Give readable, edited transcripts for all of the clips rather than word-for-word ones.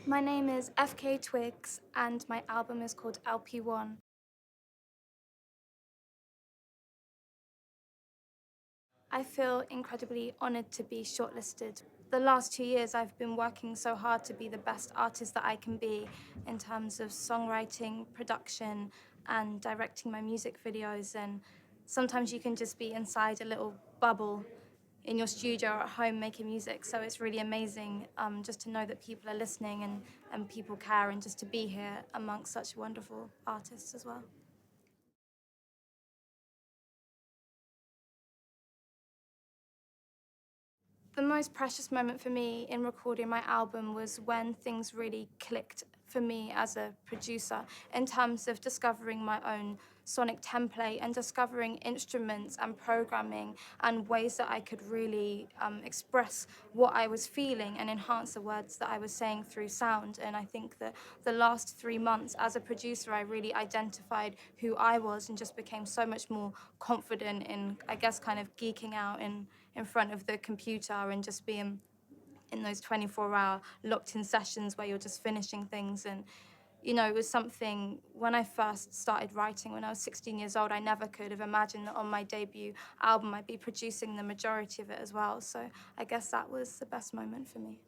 My name is FKA Twigs, and my album is called LP1. I feel incredibly honoured to be shortlisted. The last 2 years, I've been working so hard to be the best artist that I can be in terms of songwriting, production, and directing my music videos. And sometimes you can just be inside a little bubble in your studio or at home making music. So it's really amazing just to know that people are listening and people care, and just to be here amongst such wonderful artists as well. The most precious moment for me in recording my album was when things really clicked for me as a producer in terms of discovering my own sonic template and discovering instruments and programming and ways that I could really express what I was feeling and enhance the words that I was saying through sound. And I think that the last 3 months as a producer, I really identified who I was and just became so much more confident in, I guess, kind of geeking out in front of the computer and just being in those 24-hour locked-in sessions where you're just finishing things. And it was something, when I first started writing when I was 16 years old, I never could have imagined that on my debut album I'd be producing the majority of it as well. So I guess that was the best moment for me.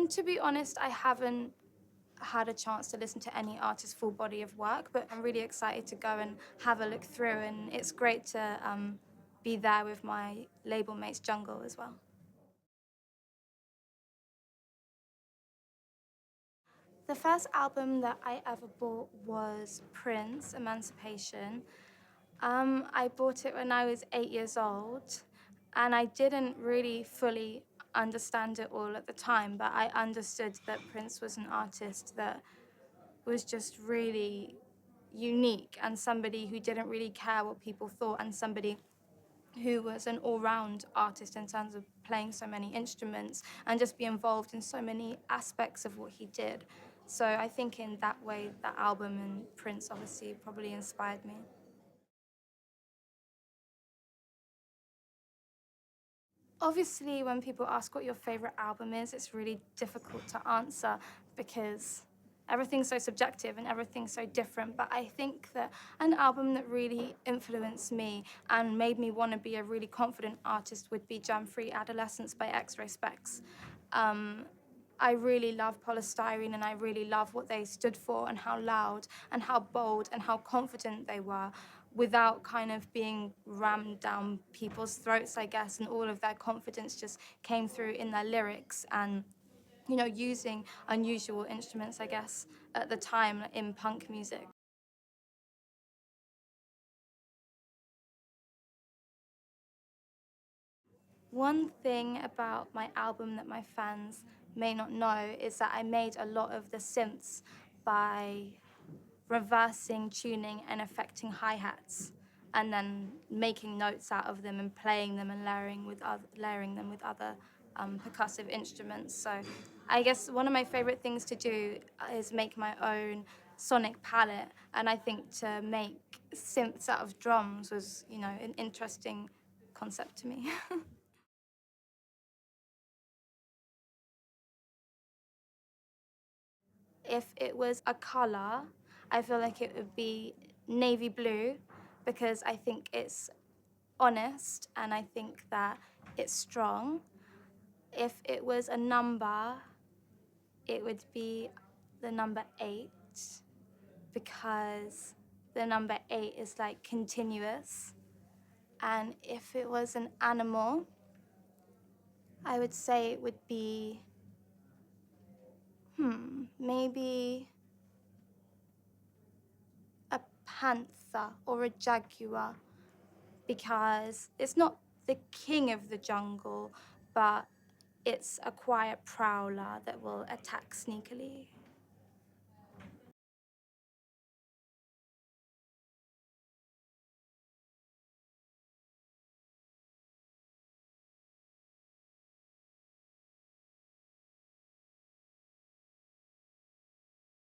To be honest, I haven't had a chance to listen to any artist's full body of work, but I'm really excited to go and have a look through, and it's great to be there with my label mates Jungle as well. The first album that I ever bought was Prince, Emancipation. I bought it when I was 8 years old, and I didn't really fully understand it all at the time, but I understood that Prince was an artist that was just really unique, and somebody who didn't really care what people thought, and somebody who was an all-round artist in terms of playing so many instruments and just be involved in so many aspects of what he did. So I think in that way, that album and Prince obviously probably inspired me. Obviously, when people ask what your favorite album is, it's really difficult to answer because everything's so subjective and everything's so different. But I think that an album that really influenced me and made me want to be a really confident artist would be Jam Free Adolescence by X-Ray Specs. Um, I really love Polystyrene, and I really love what they stood for and how loud and how bold and how confident they were without kind of being rammed down people's throats, I guess. And all of their confidence just came through in their lyrics and, using unusual instruments, I guess, at the time in punk music. One thing about my album that my fans may not know is that I made a lot of the synths by reversing, tuning, and affecting hi-hats, and then making notes out of them and playing them and layering them with other percussive instruments. So I guess one of my favorite things to do is make my own sonic palette, and I think to make synths out of drums was, an interesting concept to me. If it was a color, I feel like it would be navy blue because I think it's honest and I think that it's strong. If it was a number, it would be the number 8 because the number 8 is like continuous. And if it was an animal, I would say it would be, maybe a panther or a jaguar, because it's not the king of the jungle, but it's a quiet prowler that will attack sneakily.